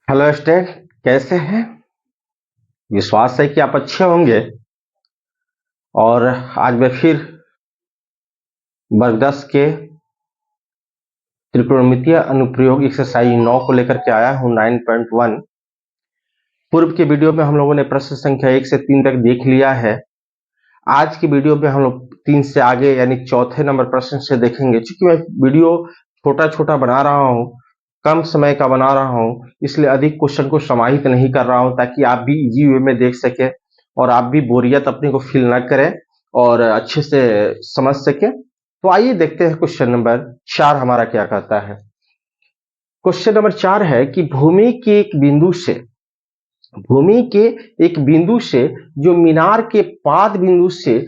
Hello student, कैसे हैं? विश्वास है कि आप अच्छे होंगे। और आज मैं फिर वर्ग 10 के त्रिकोणमितीय अनुप्रयोग एक्सरसाइज 9 को लेकर के आया हूं 9.1। पूर्व के वीडियो में हम लोगों ने प्रश्न संख्या 1 से 3 तक देख लिया है। आज की वीडियो में हम लोग 3 से आगे यानी चौथे नंबर प्रश्न से देखेंगे। चूंकि मैं वीडियो छोटा छोटा बना रहा हूं, कम समय का बना रहा हूं, इसलिए अधिक क्वेश्चन को समाहित नहीं कर रहा हूं ताकि आप भी इजी वे में देख सके और आप भी बोरियत अपने को फील ना करें और अच्छे से समझ सके। तो आइए देखते हैं क्वेश्चन नंबर 4 हमारा क्या कहता है। क्वेश्चन नंबर 4 है कि भूमि के एक बिंदु से जो मीनार के पाद बिंदु से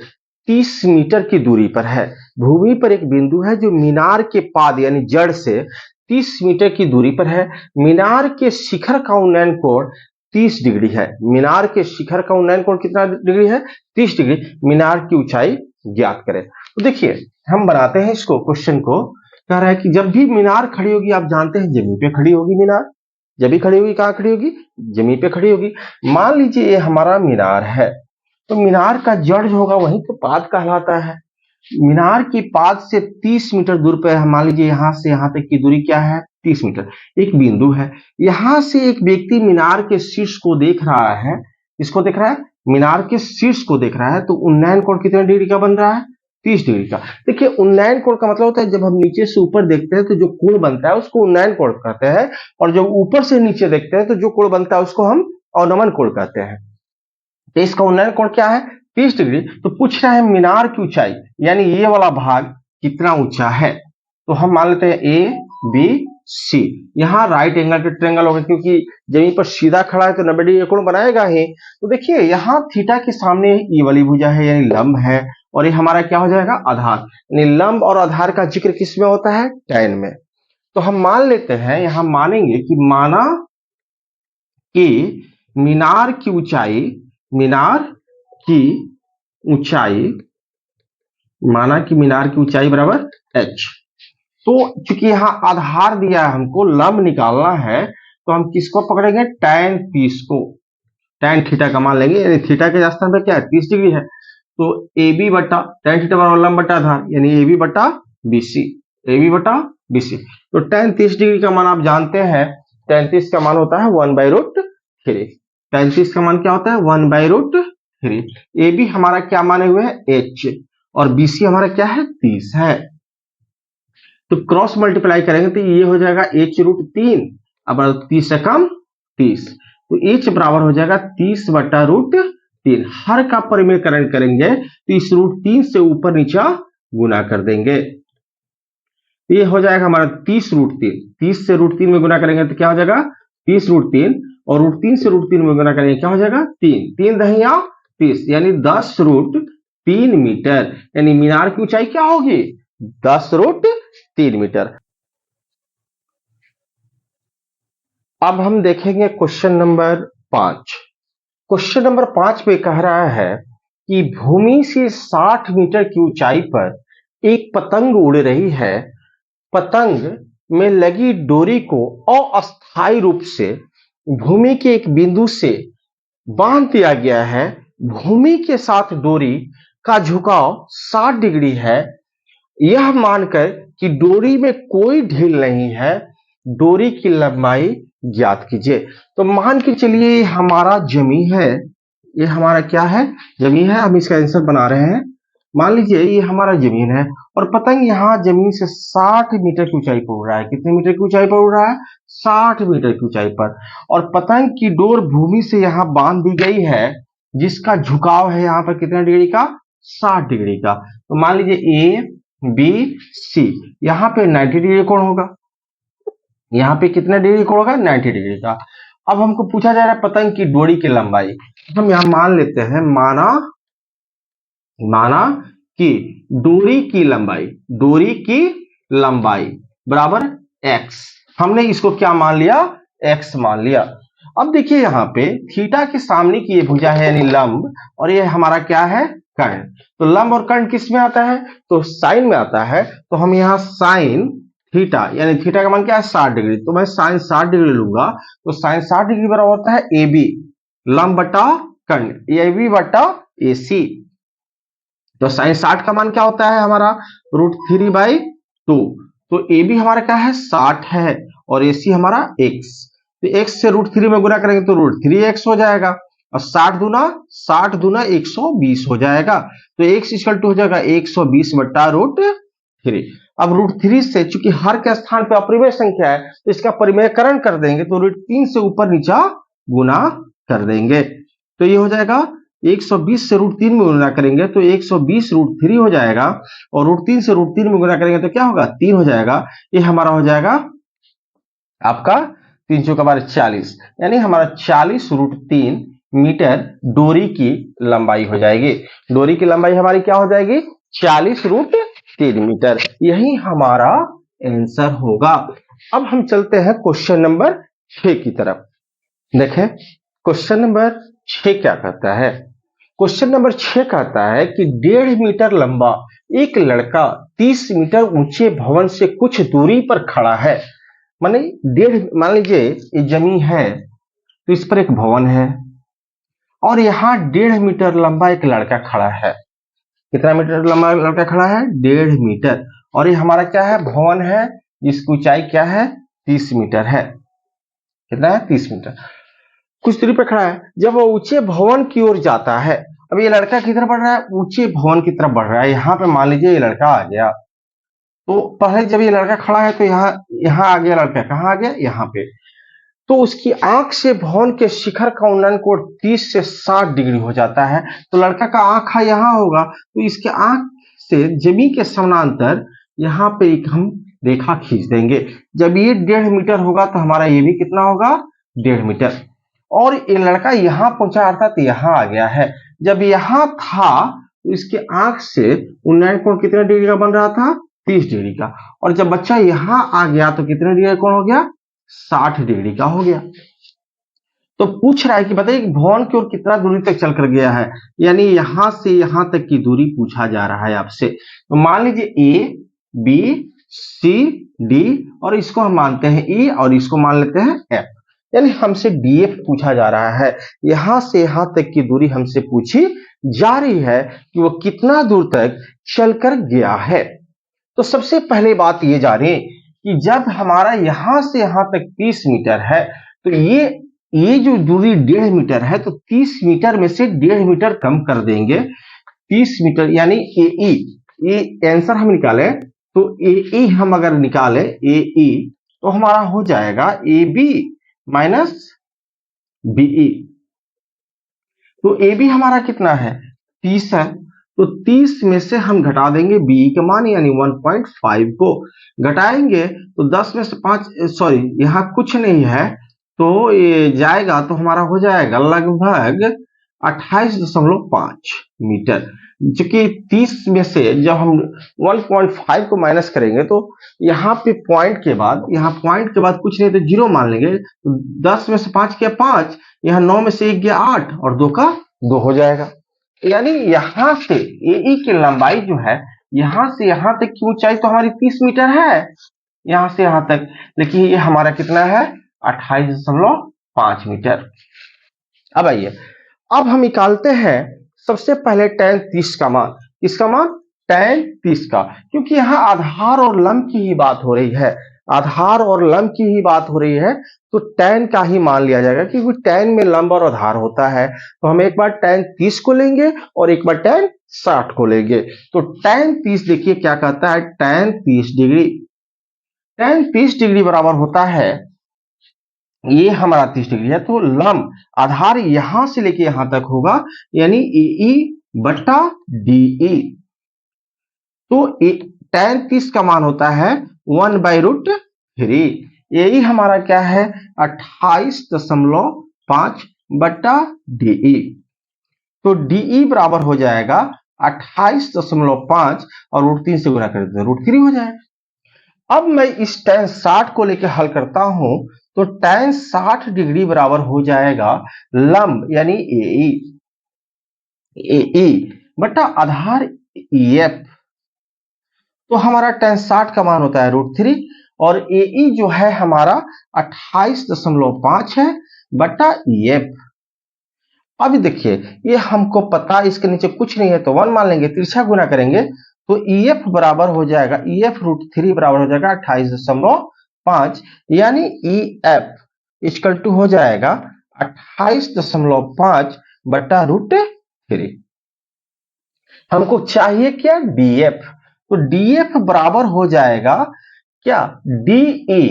30 मीटर की दूरी पर है। भूमि पर एक बिंदु है जो मीनार के पाद यानी जड़ से 30 मीटर की दूरी पर है। मीनार के शिखर का उन्नयन कोण 30 डिग्री है। मीनार के शिखर का उन्नयन कोण कितना डिग्री है? 30 डिग्री। मीनार की ऊंचाई ज्ञात करें। तो देखिए, हम बनाते हैं इसको, क्वेश्चन को कह रहा है कि जब भी मीनार खड़ी होगी, आप जानते हैं जमीन पे खड़ी होगी मीनार। जब भी खड़ी होगी कहां खड़ी होगी? जमीन पे खड़ी होगी। मान लीजिए ये हमारा मीनार है, तो मीनार का जड़ जो होगा वही तो पाद कहलाता है। मीनार की पाद से 30 मीटर दूर पर, मान लीजिए यहां से यहां तक की दूरी क्या है? 30 मीटर। एक बिंदु है, यहां से एक व्यक्ति मीनार के शीर्ष को देख रहा है। इसको देख रहा है, मीनार के शीर्ष को देख रहा है। तो उन्नयन कोण कितने डिग्री का बन रहा है? 30 डिग्री का। देखिए, उन्नयन कोण का मतलब होता है जब हम नीचे से ऊपर देखते हैं तो जो कोण बनता है उसको उन्नयन कोण कहते हैं, और जब ऊपर से नीचे देखते हैं तो जो कोण बनता है उसको हम अवनमन कोण कहते हैं। तो इसका उन्नयन कोण क्या है? 30 डिग्री। तो पूछ रहा है मीनार की ऊंचाई, यानी ये वाला भाग कितना ऊंचा है। तो हम मान लेते हैं ए बी सी। यहाँ राइट एंगल के ट्रायंगल होगा, क्योंकि जमीन पर सीधा खड़ा है तो 90 डिग्री कोण बनाएगा ही। तो देखिए, यहाँ थीटा के सामने ये वाली भुजा है यानी लंब है, और ये हमारा क्या हो जाएगा? आधार। यानी लंब और आधार का जिक्र किस में होता है? टैन में। तो हम मान लेते हैं, यहां मानेंगे कि माना कि मीनार की ऊंचाई माना कि मीनार की ऊंचाई बराबर h। तो चूंकि यहां आधार दिया है, हमको लंब निकालना है, तो हम किसको पकड़ेंगे? tan 30 को। tan थीटा का मान लेंगे, यानी थीटा के स्थान पर क्या है? 30 डिग्री है। तो ए बी बटा tan थीटा बराबर लंब बटा आधार, यानी ए बी बटा बी सी। तो tan 30 डिग्री का मान आप जानते हैं, tan 30 का मान होता है 1/√3। tan 30 का मान क्या होता है? 1/√3। ए बी हमारा क्या माने हुए है? h, और बी सी हमारा क्या है? 30 है। तो क्रॉस मल्टीप्लाई करेंगे तो ये हो जाएगा h√3। अब 30 से कम 30, तो h बराबर हो जाएगा 30/√3। हर का परिमेयकरण करेंगे तो इस √3 से ऊपर नीचा गुना कर देंगे। ये हो जाएगा हमारा 30√3। 30 से √3 में गुना करेंगे तो क्या हो जाएगा? 30√3, और √3 से √3 में गुना करेंगे क्या हो जाएगा? 3। 3 दहिया 30, यानी 10√3 मीटर। यानी मीनार की ऊंचाई क्या होगी? 10√3 मीटर। अब हम देखेंगे क्वेश्चन नंबर 5। क्वेश्चन नंबर 5 पे कह रहा है कि भूमि से 60 मीटर की ऊंचाई पर एक पतंग उड़ रही है। पतंग में लगी डोरी को अस्थायी रूप से भूमि के एक बिंदु से बांध दिया गया है। भूमि के साथ डोरी का झुकाव 60 डिग्री है। यह मानकर कि डोरी में कोई ढील नहीं है, डोरी की लंबाई ज्ञात कीजिए। तो मान के चलिए ये हमारा जमीन है, ये हमारा क्या है? जमीन है। हम इसका आंसर बना रहे हैं। मान लीजिए ये हमारा जमीन है, और पतंग यहाँ जमीन से 60 मीटर की ऊंचाई पर उड़ रहा है। कितने मीटर की ऊंचाई पर उड़ रहा है? 60 मीटर की ऊंचाई पर। और पतंग की डोर भूमि से यहाँ बांध दी गई है, जिसका झुकाव है यहाँ पर कितने डिग्री का? 60 डिग्री का। तो मान लीजिए ए बी सी, यहाँ पे 90 डिग्री कोण होगा। यहाँ पे कितने डिग्री कोण होगा? 90 डिग्री का। अब हमको पूछा जा रहा है पतंग की डोरी की लंबाई। हम यहाँ मान लेते हैं, माना कि डोरी की लंबाई बराबर x। हमने इसको क्या मान लिया? x मान लिया। अब देखिए यहाँ पे थीटा के सामने की ये भुजा है यानी लंब, और ये हमारा क्या है? कर्ण। तो लंब और कर्ण किस में आता है? तो साइन में आता है। तो हम यहाँ साइन थीटा, यानी थीटा का मान क्या है 60 डिग्री, तो मैं साइन 60 डिग्री लूंगा, तो साइन 60 डिग्री बराबर होता है ए बी लंब बटा कर्ण, ए बी बटा ए सी। तो साइन 60 का मान क्या होता है हमारा √3/2। तो ए बी हमारा क्या है 60 है और ए सी हमारा x। तो x से √3 में गुना करेंगे तो √3x हो जाएगा, और 60 दूना 120 हो जाएगा। तो x इक्वल टू हो जाएगा 120 बटा √3। अब √3 से चूंकि हर के स्थान पे अपरिमेय संख्या है तो इसका परिमेयकरण कर देंगे, तो √3 से ऊपर नीचा गुना कर देंगे, तो ये हो जाएगा 120 से √3 में गुना करेंगे तो 120 √3 हो जाएगा, और √3 से √3 में गुना करेंगे तो क्या होगा 3 हो जाएगा। ये हमारा हो जाएगा आपका 3 चौका 40, यानी हमारा 40√3 मीटर डोरी की लंबाई हो जाएगी। डोरी की लंबाई हमारी क्या हो जाएगी 40√3 मीटर। यही हमारा आंसर होगा। अब हम चलते हैं क्वेश्चन नंबर 6 की तरफ। देखें क्वेश्चन नंबर 6 क्या कहता है। क्वेश्चन नंबर 6 कहता है कि 1.5 मीटर लंबा एक लड़का 30 मीटर ऊंचे भवन से कुछ दूरी पर खड़ा है। माने मान लीजिए ये जमीन है, तो इस पर एक भवन है और यहाँ 1.5 मीटर लंबा एक लड़का खड़ा है। कितना मीटर लंबा लड़का खड़ा है 1.5 मीटर, और ये हमारा क्या है भवन है जिसकी ऊंचाई क्या है 30 मीटर है। कितना है 30 मीटर, कुछ दूरी पर खड़ा है। जब वो ऊंचे भवन की ओर जाता है, अब ये लड़का किधर बढ़ रहा है ऊंचे भवन की तरफ बढ़ रहा है। यहाँ पे मान लीजिए ये लड़का आ गया, तो पहले जब ये लड़का खड़ा है तो यहाँ आ गया लड़का, कहाँ आ गया यहाँ पे। तो उसकी आंख से भवन के शिखर का उन्नयन कोण 30 से 60 डिग्री हो जाता है। तो लड़का का आंख यहाँ होगा, तो इसके आंख से जमीन के समानांतर यहाँ पे एक हम रेखा खींच देंगे। जब ये 1.5 मीटर होगा तो हमारा ये भी कितना होगा 1.5 मीटर, और ये लड़का यहाँ पहुंचा अर्थात यहाँ आ गया है। जब यहाँ था तो इसके आंख से उन्नयन कोण कितने डिग्री का बन रहा था 30 डिग्री का, और जब बच्चा यहाँ आ गया तो कितने डिग्री का कोण हो गया 60 डिग्री का हो गया। तो पूछ रहा है कि बताइए भवन की ओर कितना दूरी तक चल कर गया है, यानी यहां से यहां तक की दूरी पूछा जा रहा है आपसे। तो मान लीजिए ए बी सी डी, और इसको हम मानते हैं ई और इसको मान लेते हैं एफ, यानी हमसे डीएफ पूछा जा रहा है। यहां से यहां तक की दूरी हमसे पूछी जा रही है कि वो कितना दूर तक चलकर गया है। तो सबसे पहले बात ये जानिए कि जब हमारा यहां से यहां तक 30 मीटर है, तो ये जो दूरी 1.5 मीटर है, तो 30 मीटर में से 1.5 मीटर कम कर देंगे। 30 मीटर यानी ए ये आंसर हम निकाले, तो ए हम अगर निकाले ए तो हमारा हो जाएगा ए बी माइनस बीई। तो ए बी हमारा कितना है 30 है, तो 30 में से हम घटा देंगे बीई का मान यानी 1.5 को घटाएंगे तो 10 में से 5 सॉरी यहाँ कुछ नहीं है, तो ये जाएगा तो हमारा हो जाएगा लगभग 28.5 मीटर। क्योंकि 30 में से जब हम 1.5 को माइनस करेंगे तो यहाँ पे पॉइंट के बाद कुछ नहीं तो जीरो मान लेंगे, तो 10 में से 5 किया 5, यहाँ 9 में से 1 गया 8 और 2 का 2 हो जाएगा। यानी यहां से ए की लंबाई जो है यहां से यहां तक की ऊंचाई तो हमारी 30 मीटर है यहां से यहां तक, लेकिन ये हमारा कितना है 28.5 मीटर। अब आइए अब हम निकालते हैं सबसे पहले tan 30 का मान। किसका मान tan 30 का, क्योंकि यहाँ आधार और लंब की ही बात हो रही है, आधार और लंब की ही बात हो रही है, तो tan का ही मान लिया जाएगा क्योंकि tan में लंब और आधार होता है। तो हम एक बार tan 30 को लेंगे और एक बार tan 60 को लेंगे। तो tan 30 देखिए क्या कहता है tan 30 डिग्री, tan 30 डिग्री बराबर होता है ये हमारा 30 डिग्री है, तो लंब आधार यहां से लेके यहां तक होगा यानी ए बटा डी। तो tan 30 का मान होता है 1/√3। यही हमारा क्या है 28.5 बटा डी। तो डी बराबर हो जाएगा 28.5 और √3 से गुना कर देते हैं √3 हो जाएगा। अब मैं इस tan 60 को लेकर हल करता हूं, तो tan 60 डिग्री बराबर हो जाएगा लंब यानी ए बटा आधार एफ। तो हमारा tan 60 का मान होता है √3 और AE जो है हमारा 28.5 है बटा EF। अभी देखिए ये हमको पता इसके नीचे कुछ नहीं है तो 1 मान लेंगे, तिरछा गुना करेंगे तो EF बराबर हो जाएगा, EF √3 बराबर हो जाएगा 28.5, यानी EF इक्वल टू हो जाएगा 28.5 बटा √3। हमको चाहिए क्या, DF। तो DF बराबर हो जाएगा क्या, DE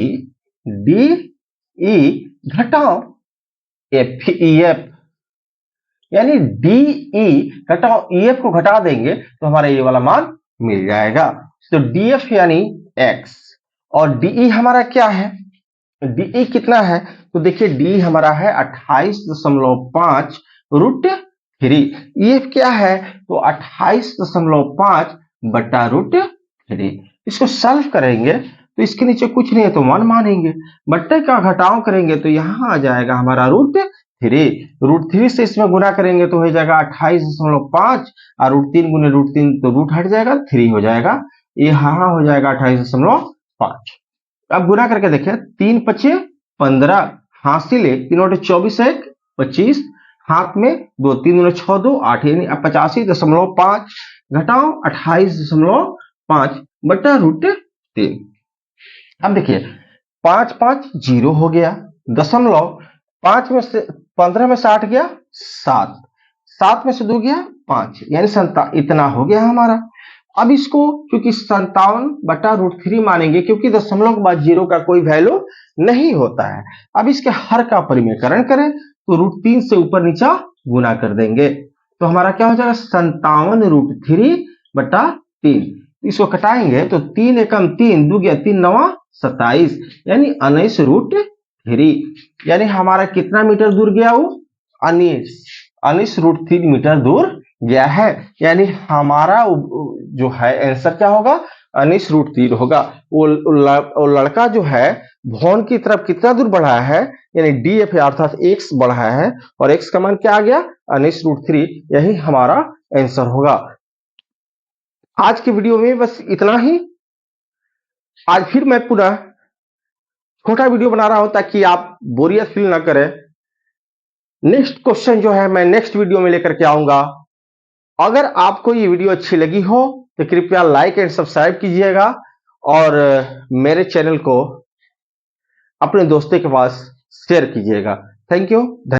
घटाओ EF, यानी DE घटाओ EF को घटा देंगे तो हमारा ये वाला मान मिल जाएगा। तो DF यानी X और DE हमारा क्या है, DE कितना है, तो देखिए DE हमारा है 28.5 √3। EF क्या है, तो 28.5 बटा √3। इसको सॉल्व करेंगे तो इसके नीचे कुछ नहीं है तो 1 मानेंगे, बट्टे का घटाव करेंगे तो यहां आ जाएगा हमारा √3 से इसमें गुना करेंगे तो हो जाएगा 28.5 और √3 गुने √3 तो रूट हट जाएगा, 3 हो जाएगा, यहां हो जाएगा 28.5। अब गुना करके देखें, 3 पचे 15, हासिल 3 बटे 24 1 25, हाथ में 2 3 दूने 6 2 8, यानी 85.5 घटाओ 28.5 बटा √3। अब देखिए 5 5 0 हो गया, दशमलव 5 में से 15 में से 8 गया 7, 7 में से 2 गया 5, यानी इतना हो गया हमारा। अब इसको क्योंकि 57 बटा √3 मानेंगे, क्योंकि दशमलव के बाद 0 का कोई वैल्यू नहीं होता है। अब इसके हर का परिमेयकरण करें तो √3 से ऊपर नीचा गुना कर देंगे तो हमारा क्या हो जाएगा, 57 √3 बटा 3। इसको कटाएंगे तो 3 एकम 3, 2 गया 3 9 27, यानी 19 √3, यानी हमारा कितना मीटर दूर गया, वो 19 √3 मीटर दूर गया है, यानी हमारा जो है आंसर क्या होगा, 19 √3 होगा। वो लड़का जो है भवन की तरफ कितना दूर बढ़ा है, यानी DF अर्थात X बढ़ा है और X का मान क्या आ गया, 19 √3, यही हमारा आंसर होगा। आज की वीडियो में बस इतना ही। आज फिर मैं पुनः छोटा वीडियो बना रहा हूं ताकि आप बोरियत फील ना करें। नेक्स्ट क्वेश्चन जो है मैं नेक्स्ट वीडियो में लेकर के आऊंगा। अगर आपको ये वीडियो अच्छी लगी हो तो कृपया लाइक एंड सब्सक्राइब कीजिएगा और मेरे चैनल को अपने दोस्तों के पास शेयर कीजिएगा। Thank you.